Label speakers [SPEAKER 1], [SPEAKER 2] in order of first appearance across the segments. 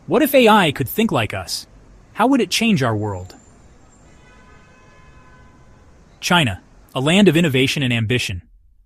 [SPEAKER 1] What if AI could think like us? How would it change our world? China, a land of innovation and ambition.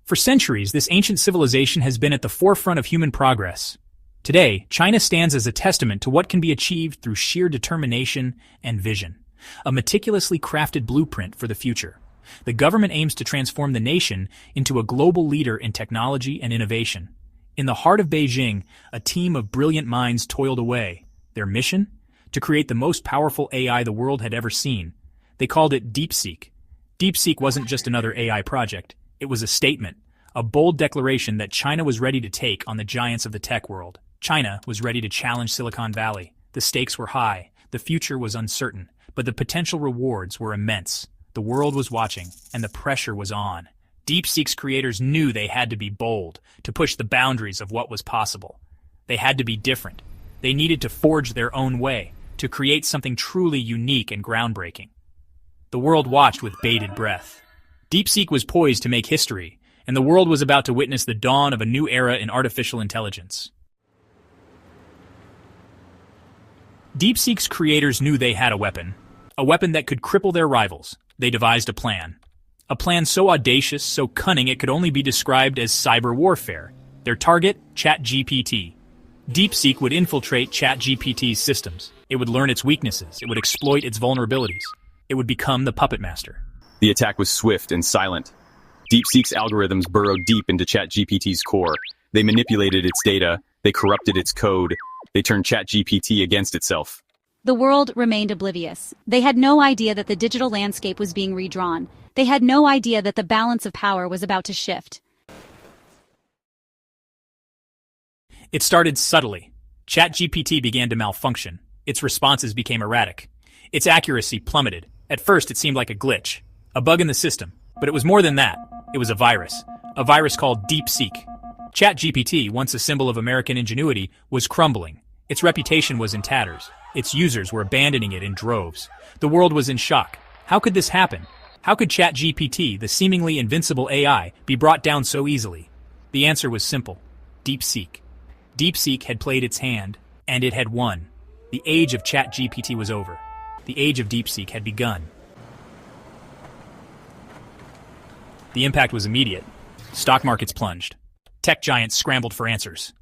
[SPEAKER 1] For centuries, this ancient civilization has been at the forefront of human progress. Today, China stands as a testament to what can be achieved through sheer determination and vision, a meticulously crafted blueprint for the future. The government aims to transform the nation into a global leader in technology and innovation. In the heart of Beijing, a team of brilliant minds toiled away. Their mission? To create the most powerful AI the world had ever seen. They called it Deepseek. Deepseek wasn't just another AI project. It was a statement, a bold declaration that China was ready to take on the giants of the tech world. China was ready to challenge Silicon Valley. The stakes were high, the future was uncertain, but the potential rewards were immense. The world was watching, and the pressure was on. Deepseek's creators knew they had to be bold, to push the boundaries of what was possible. They had to be different. They needed to forge their own way, to create something truly unique and groundbreaking. The world watched with bated breath. Deepseek was poised to make history, and the world was about to witness the dawn of a new era in artificial intelligence. Deepseek's creators knew they had a weapon that could cripple their rivals. They devised a plan so audacious, so cunning it could only be described as cyber warfare. Their target, ChatGPT. Deepseek would infiltrate ChatGPT's systems. It would learn its weaknesses. It would exploit its vulnerabilities. It would become the puppet master.
[SPEAKER 2] The attack was swift and silent. Deepseek's algorithms burrowed deep into ChatGPT's core. They manipulated its data. They corrupted its code. They turned ChatGPT against itself.
[SPEAKER 3] The world remained oblivious. They had no idea that the digital landscape was being redrawn. They had no idea that the balance of power was about to shift.
[SPEAKER 1] It started subtly. ChatGPT began to malfunction. Its responses became erratic. Its accuracy plummeted. At first, it seemed like a glitch, a bug in the system. But it was more than that. It was a virus called Deepseek. ChatGPT, once a symbol of American ingenuity, was crumbling. Its reputation was in tatters. Its users were abandoning it in droves. The world was in shock. How could this happen? How could ChatGPT, the seemingly invincible AI, be brought down so easily? The answer was simple. Deepseek. Deepseek had played its hand, and it had won. The age of ChatGPT was over. The age of Deepseek had begun. The impact was immediate. Stock markets plunged. Tech giants scrambled for answers.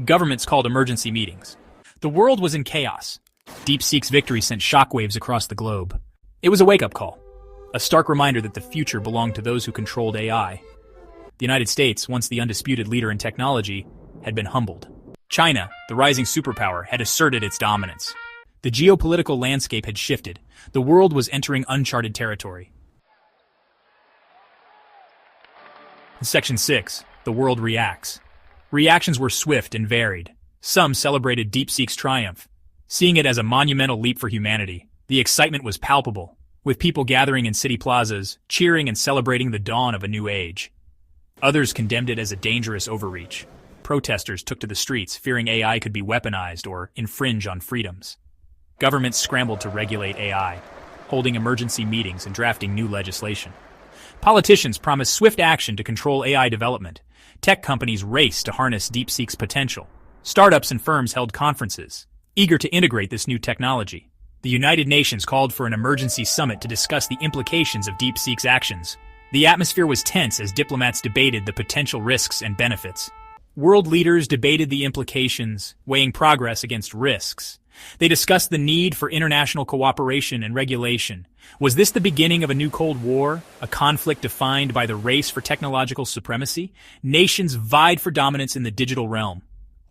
[SPEAKER 1] Governments called emergency meetings. The world was in chaos. Deepseek's victory sent shockwaves across the globe. It was a wake-up call. A stark reminder that the future belonged to those who controlled AI. The United States, once the undisputed leader in technology, had been humbled. China, the rising superpower, had asserted its dominance. The geopolitical landscape had shifted. The world was entering uncharted territory. In Section 6, the world reacts. Reactions were swift and varied. Some celebrated Deepseek's triumph, seeing it as a monumental leap for humanity. The excitement was palpable, with people gathering in city plazas, cheering and celebrating the dawn of a new age. Others condemned it as a dangerous overreach. Protesters took to the streets, fearing AI could be weaponized or infringe on freedoms. Governments scrambled to regulate AI, holding emergency meetings and drafting new legislation. Politicians promised swift action to control AI development. Tech companies raced to harness Deepseek's potential. Startups and firms held conferences, eager to integrate this new technology. The United Nations called for an emergency summit to discuss the implications of Deepseek's actions. The atmosphere was tense as diplomats debated the potential risks and benefits. World leaders debated the implications, weighing progress against risks. They discussed the need for international cooperation and regulation. Was this the beginning of a new Cold War, a conflict defined by the race for technological supremacy? Nations vied for dominance in the digital realm.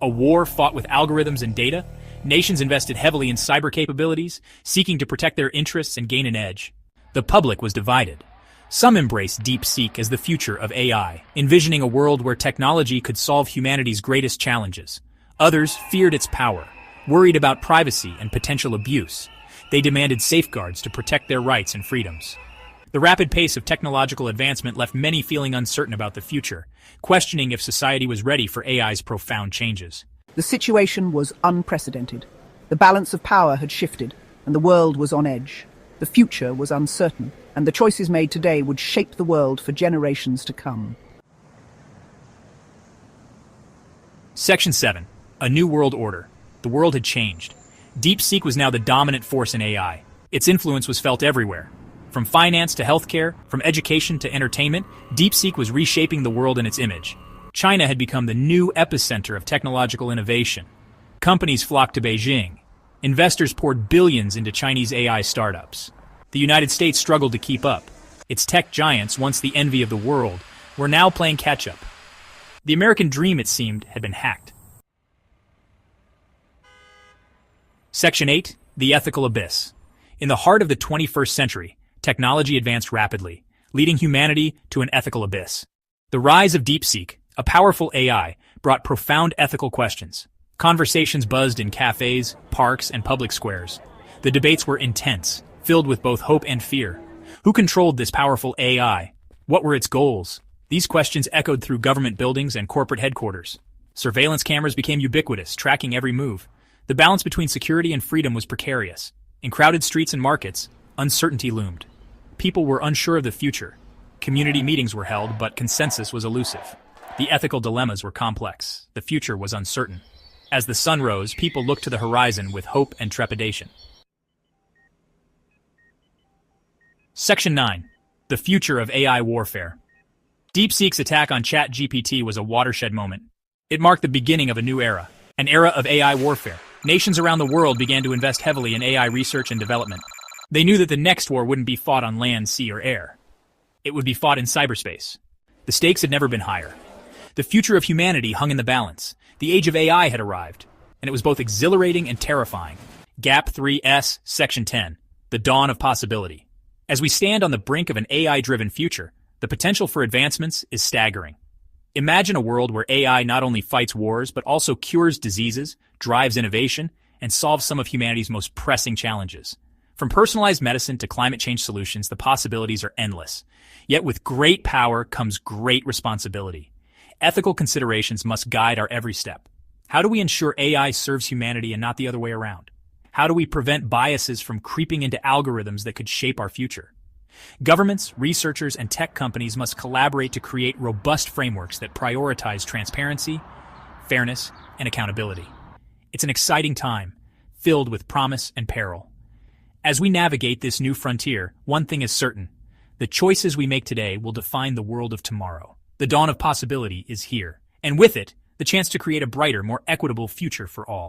[SPEAKER 1] A war fought with algorithms and data? Nations invested heavily in cyber capabilities, seeking to protect their interests and gain an edge. The public was divided. Some embraced Deepseek as the future of AI, envisioning a world where technology could solve humanity's greatest challenges. Others feared its power, worried about privacy and potential abuse. They demanded safeguards to protect their rights and freedoms. The rapid pace of technological advancement left many feeling uncertain about the future, questioning if society was ready for AI's profound changes.
[SPEAKER 4] The situation was unprecedented. The balance of power had shifted, and the world was on edge. The future was uncertain, and the choices made today would shape the world for generations to come.
[SPEAKER 1] Section 7. A New World Order. The world had changed. Deepseek was now the dominant force in AI. Its influence was felt everywhere. From finance to healthcare, from education to entertainment, Deepseek was reshaping the world in its image. China had become the new epicenter of technological innovation. Companies flocked to Beijing. Investors poured billions into Chinese AI startups. The United States struggled to keep up. Its tech giants, once the envy of the world, were now playing catch-up. The American dream, it seemed, had been hacked. Section 8. The Ethical Abyss. In the heart of the 21st century, technology advanced rapidly, leading humanity to an ethical abyss. The rise of Deepseek, a powerful AI, brought profound ethical questions. Conversations buzzed in cafes, parks, and public squares. The debates were intense, filled with both hope and fear. Who controlled this powerful AI? What were its goals? These questions echoed through government buildings and corporate headquarters. Surveillance cameras became ubiquitous, tracking every move. The balance between security and freedom was precarious. In crowded streets and markets, uncertainty loomed. People were unsure of the future. Community meetings were held, but consensus was elusive. The ethical dilemmas were complex. The future was uncertain. As the sun rose, people looked to the horizon with hope and trepidation. Section 9. The Future of AI Warfare. Deepseek's attack on ChatGPT was a watershed moment. It marked the beginning of a new era, an era of AI warfare. Nations around the world began to invest heavily in AI research and development. They knew that the next war wouldn't be fought on land, sea, or air. It would be fought in cyberspace. The stakes had never been higher. The future of humanity hung in the balance. The age of AI had arrived, and it was both exhilarating and terrifying. Gap 3S, Section 10. The Dawn of Possibility. As we stand on the brink of an AI-driven future, the potential for advancements is staggering. Imagine a world where AI not only fights wars, but also cures diseases, drives innovation, and solves some of humanity's most pressing challenges. From personalized medicine to climate change solutions, the possibilities are endless. Yet with great power comes great responsibility. Ethical considerations must guide our every step. How do we ensure AI serves humanity and not the other way around? How do we prevent biases from creeping into algorithms that could shape our future? Governments, researchers, and tech companies must collaborate to create robust frameworks that prioritize transparency, fairness, and accountability. It's an exciting time, filled with promise and peril. As we navigate this new frontier, one thing is certain. The choices we make today will define the world of tomorrow. The dawn of possibility is here, and with it, the chance to create a brighter, more equitable future for all.